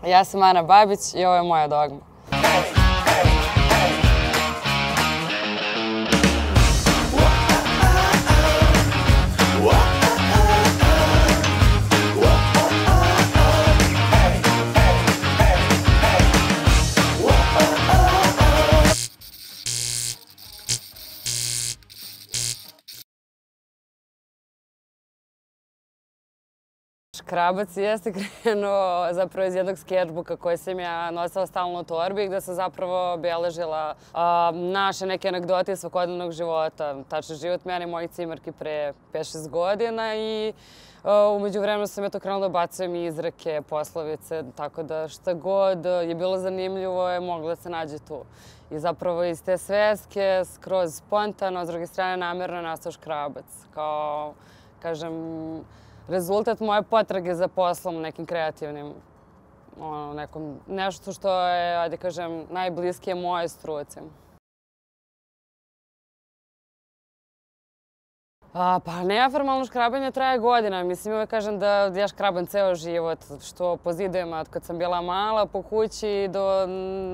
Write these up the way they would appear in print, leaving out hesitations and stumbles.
Ja sam Ana Babić i ovo je moja dogma. Škrabac jeste krenuo zapravo iz jednog sketchbooka koji sam ja nosila stalno u torbi gde sam zapravo obeležila naše neke anegdote iz svakodnevnog života. Tačni život mene i mojih cimarki pre 5-6 godina i umeđu vremenu sam eto krenula da bacujem izreke, poslovice, tako da šta god je bilo zanimljivo je moglo da se nađe tu. I zapravo iz te sveske, skroz spontano, s druge strane namerno je nastao Škrabac. Kao, kažem, rezultat moje potrage za poslom, nekim kreativnim, nešto što je, ajde kažem, najbliskije moje struci. Pa neformalno škrabanje traje godina. Mislim, uvek kažem da ja škrabam ceo život, što po zidovima od kad sam bila mala, po kući do,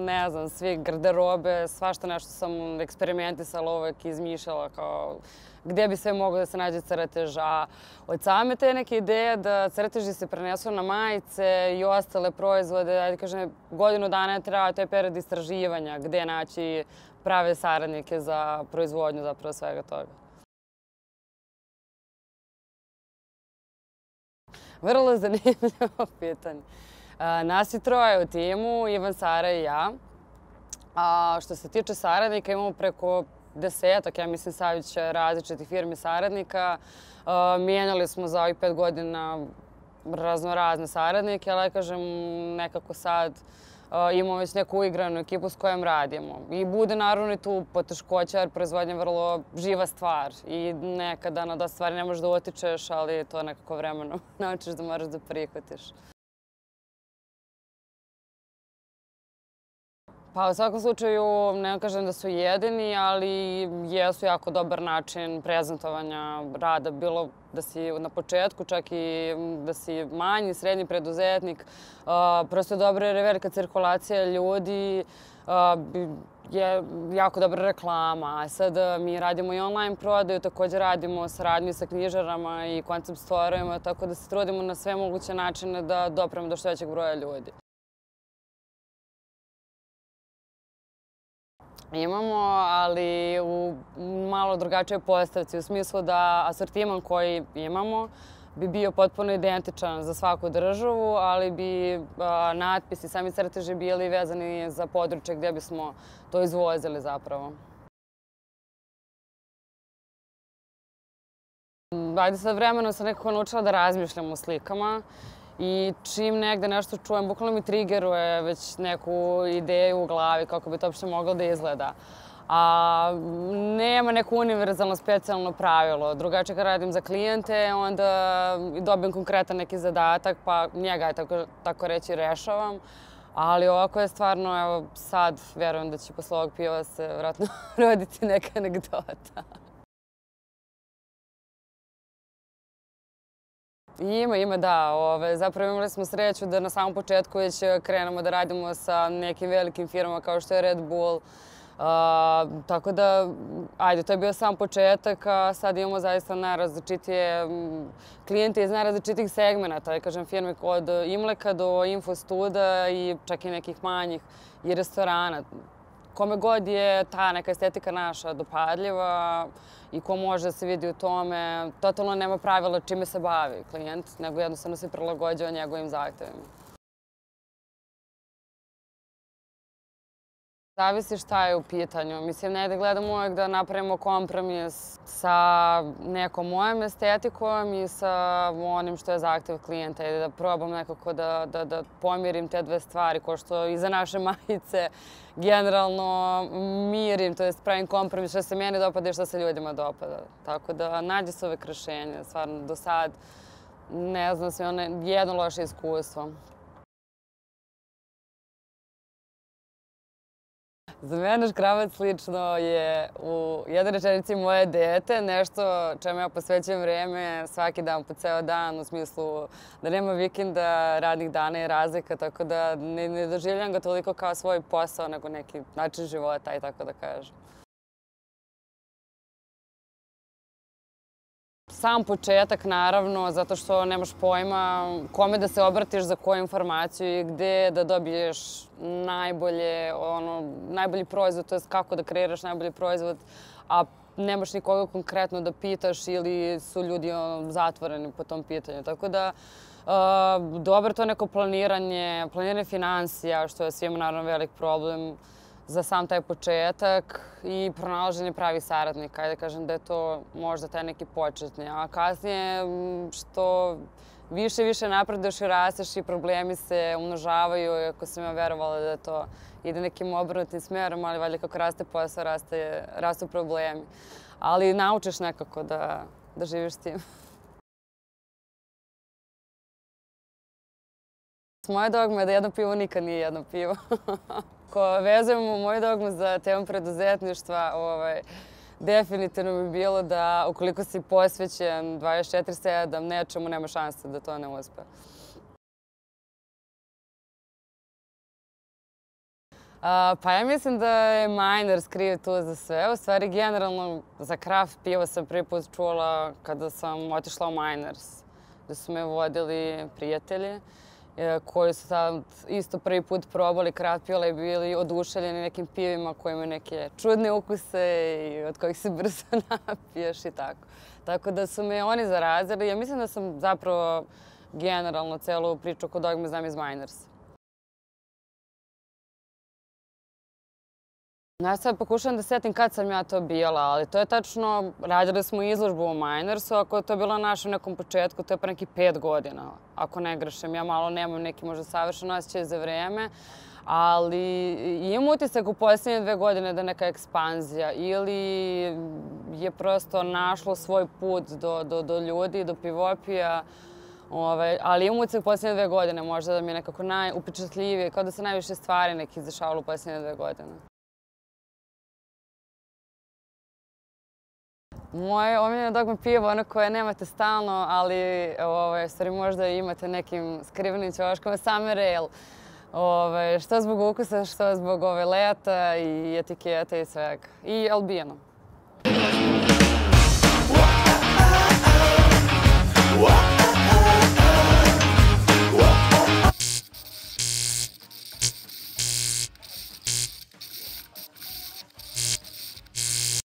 ne znam, svih garderobe, svašta nešto sam eksperimentisala, uvek izmišljala kao gde bi sve moglo da se nađe crtež. A od same te neke ideje da crteži se prenesu na majice i ostale proizvode, ajde kažem, godinu dana je trajao taj period istraživanja, gde naći prave saradnike za proizvodnju zapravo svega toga. Vrlo zanimljivo pitanje. Nas je troje u timu, Ivan, Sara i ja. Što se tiče saradnika, imamo preko 10, ja mislim, Savić različitih firmi saradnika. Mijenjali smo za ovih 5 godina raznorazne saradnike, ali kažem, nekako sad imamo već neku uigranu ekipu s kojom radimo. I bude naravno i tu poteškoća jer proizvodnja je vrlo živa stvar i nekada na dosta stvari ne možeš da utičeš, ali to nekako vremenom naučiš da moraš da prihvatiš. Pa u svakom slučaju ne kažem da su jedini, ali jesu jako dobar način prezentovanja rada. Bilo da si na početku, čak i da si manji, srednji preduzetnik. Prosto je dobra jer je velika cirkulacija ljudi, je jako dobra reklama. A sad mi radimo i online prodaju, također radimo saradnju sa knjižarama i koncept storovima, tako da se trudimo na sve moguće načine da dopremo do što većeg broja ljudi. Imamo, ali u malo drugačijoj postavci, u smislu da asortiman koji imamo bi bio potpuno identičan za svaku državu, ali bi natpisi, sami crteži bili vezani za područje gdje bismo to izvozili zapravo. Ajde sad vremenom sam nekako naučila da razmišljam u slikama. I čim negde nešto čujem, bukvalno mi trigeruje već neku ideju u glavi kako bi to uopšte moglo da izgleda. A nema neko univerzalno specijalno pravilo. Drugačije kad radim za klijente, onda dobijem konkretan neki zadatak, pa njega, tako reći, rešavam. Ali ovako je stvarno, evo sad, verujem da će posle ovog piva se vjerojatno roditi neka anegdota. Ima, da. Zapravo imali smo sreću da na samom početku već krenemo da radimo sa nekim velikim firmama kao što je Red Bull. Tako da, ajde, to je bio sam početak, a sad imamo zaista najrazličitije klijente iz najrazličitih segmenata. Kažem, firme od Imleka do Infostuda i čak i nekih manjih i restorana. Kome god je ta neka estetika naša dopadljiva i ko može da se vidi u tome, totalno nema pravila čime se bavi klijent, nego jednostavno se prilagođava njegovim zahtevima. Zavisi šta je u pitanju. Mislim, negde gledamo uvek da napravimo kompromis sa nekom mojom estetikom i sa onim što je zahtev klijenta i da probam nekako da pomirim te dve stvari, ko što i za naše majice generalno mirim, to jest pravim kompromis što se meni dopada i što se ljudima dopada. Tako da nađe se uvek rešenje. Stvarno, do sad, ne znam, sve jedno loše iskustvo. Za mene škrabac lično je u jednoj rečenici moje dete, nešto čemu ja posvećujem vreme svaki dan, po ceo dan, u smislu da nema vikenda, radnih dana i razlika, tako da ne doživljam ga toliko kao svoj posao, nego neki način života i tako da kažem. Sam početak, naravno, zato što nemaš pojma kome da se obratiš za koju informaciju i gde da dobiješ najbolji proizvod, to jest kako da kreiraš najbolji proizvod, a nemaš nikoga konkretno da pitaš ili su ljudi zatvoreni po tom pitanju. Tako da, dobro to neko planiranje finansija, što je svima naravno velik problem za sam taj početak i pronalaženje pravih saradnika. Ajde kažem da je to možda taj neki početni. A kasnije što više i više napreduješ i rasteš i problemi se umnožavaju, iako sam ja verovala da to ide nekim obrnutim smerom, ali valjda kako raste posao, rastu problemi. Ali naučiš nekako da živiš s tim. Moja dogma je da jedno pivo nikad nije jedno pivo. Ako vezujemo moju dogmu za temu preduzetništva, definitivno bi bilo da ukoliko si posvećen 24/7 nečemu, nema šanse da to ne uspe. Pa ja mislim da je Miners kriv tu za sve. U stvari, generalno, za craft pivo sam prvi put čula kada sam otišla u Miners, gde su me vodili prijatelji koji su sad isto prvi put probali craft piva i bili oduševljeni nekim pivima koji imaju neke čudne ukuse i od kojih se brzo napiješ i tako. Tako da su me oni zarazili. Ja mislim da sam zapravo generalno celu priču oko dogme znam iz Minersa. Ja sad pokušavam da setim kad sam ja to bila, ali to je tačno, radili smo izložbu u Minersu, ako je to bilo na našem nekom početku, to je pa neki 5 godina, ako ne grešim. Ja malo nemam neki možda savršen osjećaj za vreme, ali imam utisak u posljednje 2 godine da je neka ekspanzija ili je prosto našlo svoj put do ljudi, do pivopija, ali imam utisak u posljednje 2 godine možda da mi je nekako najupečatljivije, kao da se najviše stvari neki izdešavalo u posljednje 2 godine. Moje omiljeno dogma pivo, ono koje nemate stalno, ali stvari možda imate nekim skrivenim ćoškama, Summer Ale. Što zbog ukusa, što zbog leta i etiketa i svega. I Albino.